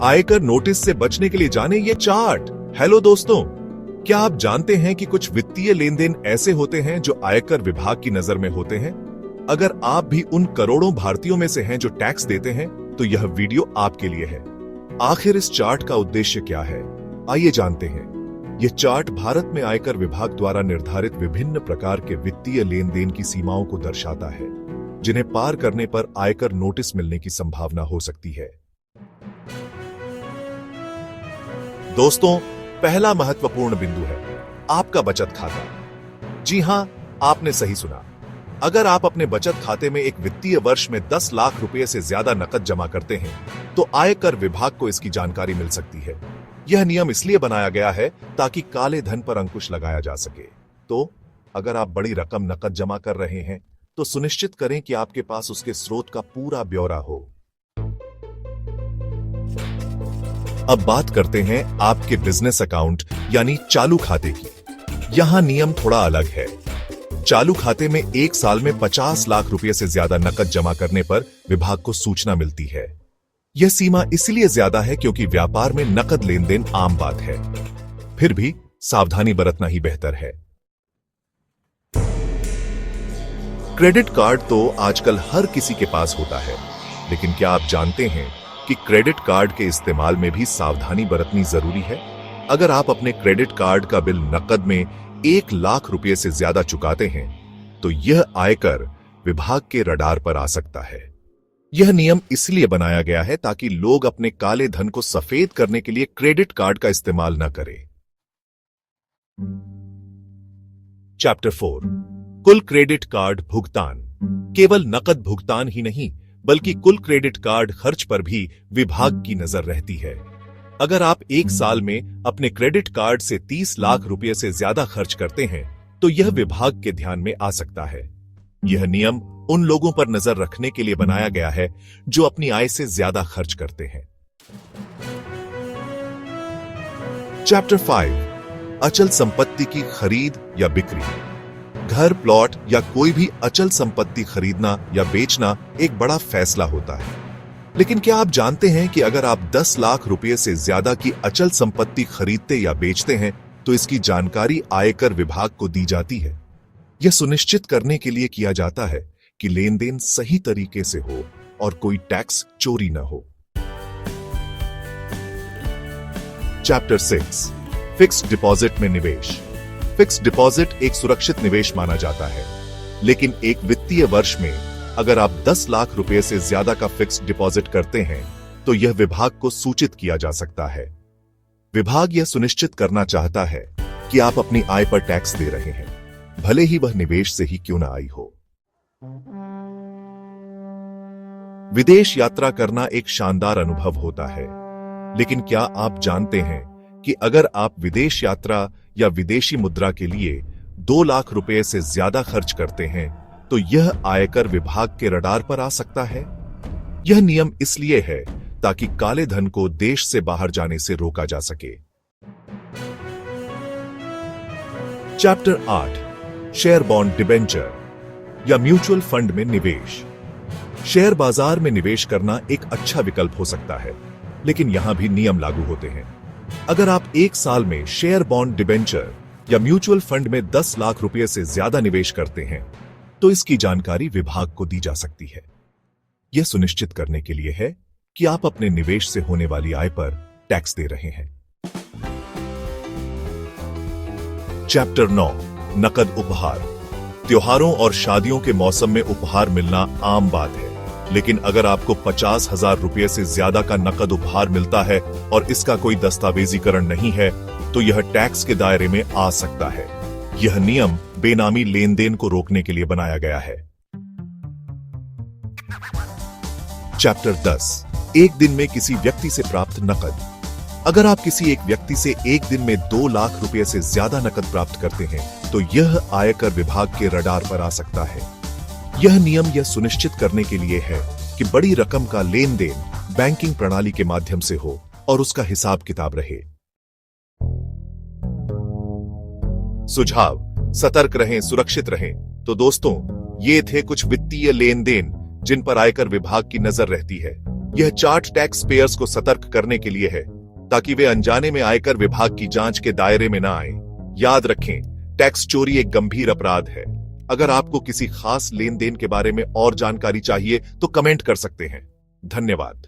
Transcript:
आयकर नोटिस से बचने के लिए जाने ये चार्ट। हेलो दोस्तों, क्या आप जानते हैं कि कुछ वित्तीय लेन देन ऐसे होते हैं जो आयकर विभाग की नजर में होते हैं? अगर आप भी उन करोड़ों भारतीयों में से हैं जो टैक्स देते हैं, तो यह वीडियो आपके लिए है। आखिर इस चार्ट का उद्देश्य क्या है, आइए जानते हैं। यह चार्ट भारत में आयकर विभाग द्वारा निर्धारित विभिन्न प्रकार के वित्तीय लेन देन की सीमाओं को दर्शाता है, जिन्हें पार करने पर आयकर नोटिस मिलने की संभावना हो सकती है। दोस्तों, पहला महत्वपूर्ण बिंदु है आपका बचत खाता। जी हां, आपने सही सुना। अगर आप अपने बचत खाते में एक वित्तीय वर्ष में 10 लाख रुपए से ज्यादा नकद जमा करते हैं, तो आयकर विभाग को इसकी जानकारी मिल सकती है। यह नियम इसलिए बनाया गया है ताकि काले धन पर अंकुश लगाया जा सके। तो अगर आप बड़ी रकम नकद जमा कर रहे हैं, तो सुनिश्चित करें कि आपके पास उसके स्रोत का पूरा ब्यौरा हो। अब बात करते हैं आपके बिजनेस अकाउंट यानी चालू खाते की। यहां नियम थोड़ा अलग है। चालू खाते में एक साल में 50 लाख रुपए से ज्यादा नकद जमा करने पर विभाग को सूचना मिलती है। यह सीमा इसलिए ज्यादा है क्योंकि व्यापार में नकद लेन देन आम बात है। फिर भी सावधानी बरतना ही बेहतर है। क्रेडिट कार्ड तो आजकल हर किसी के पास होता है, लेकिन क्या आप जानते हैं कि क्रेडिट कार्ड के इस्तेमाल में भी सावधानी बरतनी जरूरी है? अगर आप अपने क्रेडिट कार्ड का बिल नकद में 1 लाख रुपए से ज्यादा चुकाते हैं, तो यह आयकर विभाग के रडार पर आ सकता है। यह नियम इसलिए बनाया गया है ताकि लोग अपने काले धन को सफेद करने के लिए क्रेडिट कार्ड का इस्तेमाल न करें। चैप्टर 4, कुल क्रेडिट कार्ड भुगतान। केवल नकद भुगतान ही नहीं, बल्कि कुल क्रेडिट कार्ड खर्च पर भी विभाग की नजर रहती है। अगर आप एक साल में अपने क्रेडिट कार्ड से 30 लाख रुपए से ज्यादा खर्च करते हैं, तो यह विभाग के ध्यान में आ सकता है। यह नियम उन लोगों पर नजर रखने के लिए बनाया गया है जो अपनी आय से ज्यादा खर्च करते हैं। चैप्टर 5, अचल संपत्ति की खरीद या बिक्री। घर, प्लॉट या कोई भी अचल संपत्ति खरीदना या बेचना एक बड़ा फैसला होता है। लेकिन क्या आप जानते हैं कि अगर आप 10 लाख रुपए से ज्यादा की अचल संपत्ति खरीदते या बेचते हैं, तो इसकी जानकारी आयकर विभाग को दी जाती है। यह सुनिश्चित करने के लिए किया जाता है कि लेन देन सही तरीके से हो और कोई टैक्स चोरी न हो। चैप्टर 6, फिक्स्ड डिपॉजिट में निवेश। फिक्स्ड डिपॉजिट एक सुरक्षित निवेश माना जाता है, लेकिन एक वित्तीय वर्ष में अगर आप 10 लाख रुपए से ज्यादा का फिक्स्ड डिपॉजिट करते हैं, तो यह विभाग को सूचित किया जा सकता है। विभाग यह सुनिश्चित करना चाहता है कि आप अपनी आय पर टैक्स दे रहे हैं, भले ही वह निवेश से ही क्यों न आई हो। विदेश यात्रा करना एक शानदार अनुभव होता है, लेकिन क्या आप जानते हैं कि अगर आप विदेश यात्रा या विदेशी मुद्रा के लिए 2 लाख रुपए से ज्यादा खर्च करते हैं, तो यह आयकर विभाग के रडार पर आ सकता है। यह नियम इसलिए है ताकि काले धन को देश से बाहर जाने से रोका जा सके। चैप्टर 8, शेयर बॉन्ड डिबेंचर या म्यूचुअल फंड में निवेश। शेयर बाजार में निवेश करना एक अच्छा विकल्प हो सकता है, लेकिन यहां भी नियम लागू होते हैं। अगर आप एक साल में शेयर बॉन्ड डिबेंचर या म्यूचुअल फंड में 10 लाख रुपए से ज्यादा निवेश करते हैं, तो इसकी जानकारी विभाग को दी जा सकती है। यह सुनिश्चित करने के लिए है कि आप अपने निवेश से होने वाली आय पर टैक्स दे रहे हैं। चैप्टर 9, नकद उपहार। त्योहारों और शादियों के मौसम में उपहार मिलना आम बात है, लेकिन अगर आपको 50,000 रुपए से ज्यादा का नकद उपहार मिलता है और इसका कोई दस्तावेजीकरण नहीं है, तो यह टैक्स के दायरे में आ सकता है। यह नियम बेनामी लेन देन को रोकने के लिए बनाया गया है। चैप्टर 10, एक दिन में किसी व्यक्ति से प्राप्त नकद। अगर आप किसी एक व्यक्ति से एक दिन में 2 लाख रुपए से ज्यादा नकद प्राप्त करते हैं, तो यह आयकर विभाग के रडार पर आ सकता है। यह नियम यह सुनिश्चित करने के लिए है कि बड़ी रकम का लेन देन बैंकिंग प्रणाली के माध्यम से हो और उसका हिसाब किताब रहे। सुझाव, सतर्क रहें, सुरक्षित रहें। तो दोस्तों, ये थे कुछ वित्तीय लेन देन जिन पर आयकर विभाग की नजर रहती है। यह चार्ट टैक्स पेयर्स को सतर्क करने के लिए है ताकि वे अनजाने में आयकर विभाग की जांच के दायरे में न आए। याद रखें, टैक्स चोरी एक गंभीर अपराध है। अगर आपको किसी खास लेन देन के बारे में और जानकारी चाहिए तो कमेंट कर सकते हैं। धन्यवाद।